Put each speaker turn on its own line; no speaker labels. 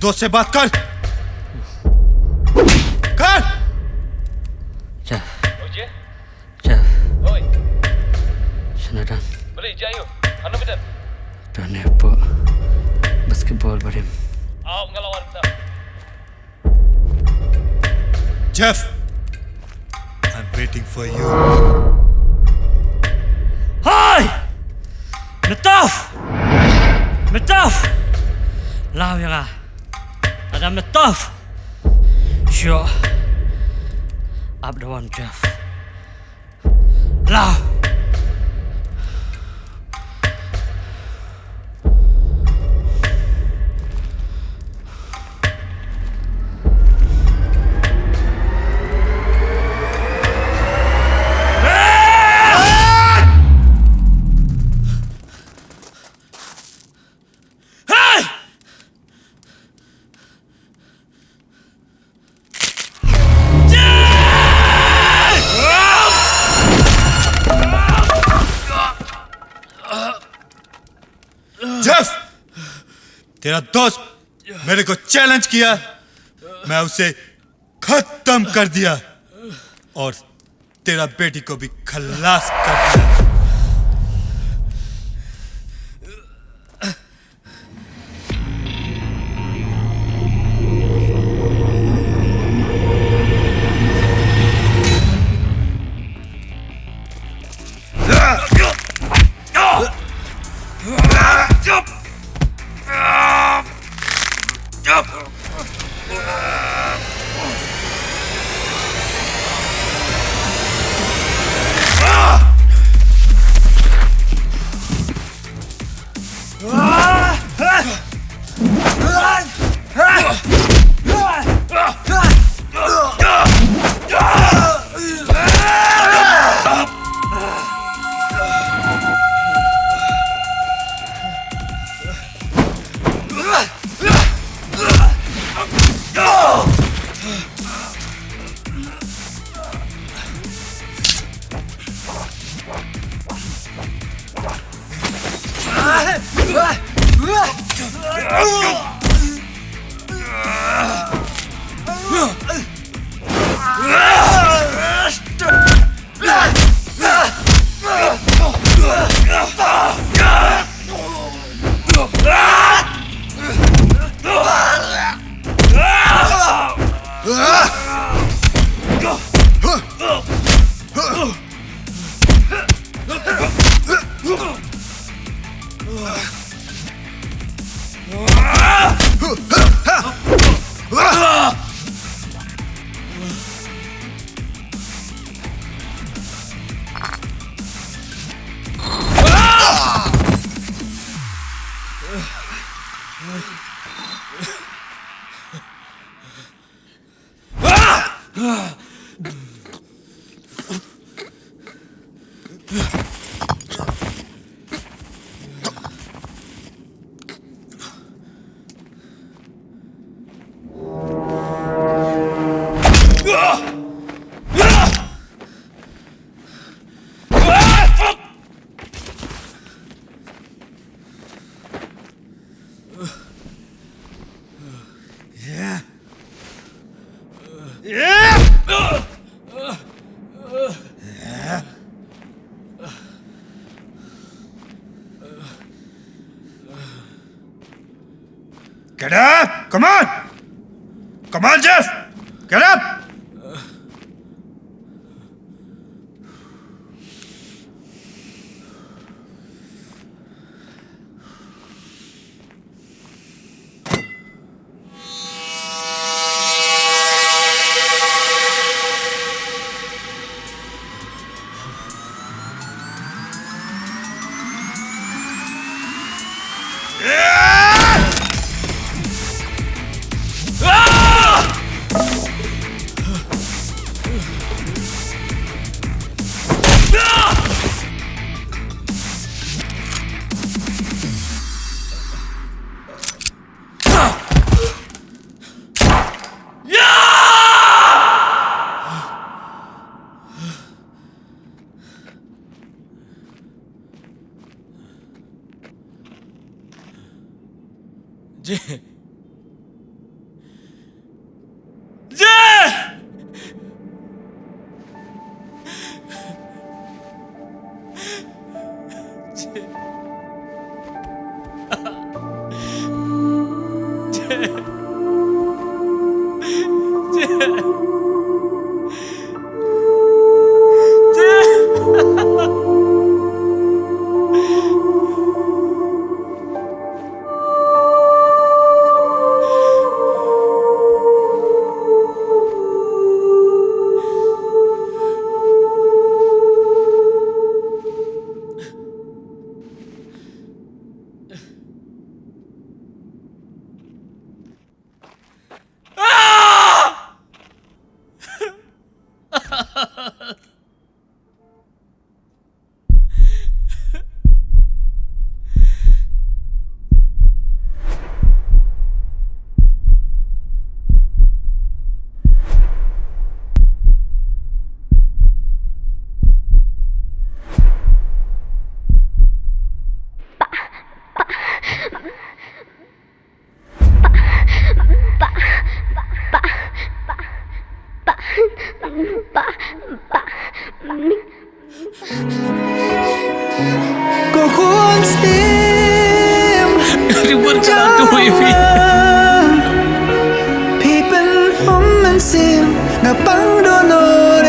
दोस्त से बात कर।
Oi.
Senadang.
Boleh je ayo. Anu betul.
Dan apa? Basketball barim.
Ngelawan kita.
Jeff, I'm waiting for you.
Hai! Metaf! Lau yang ada metaf. Sure. Up the one, Jeff. Lau.
Jeff, तेरा दोस्त मेरे को challenge किया, मैं उसे खत्म कर दिया और तेरा बेटी को भी खल्लास कर दिया। Get up! Come on! Come on, Jeff! Get up!
Kau kunstim
Ribuan kalado Evi.
People om men sim Ngapang donor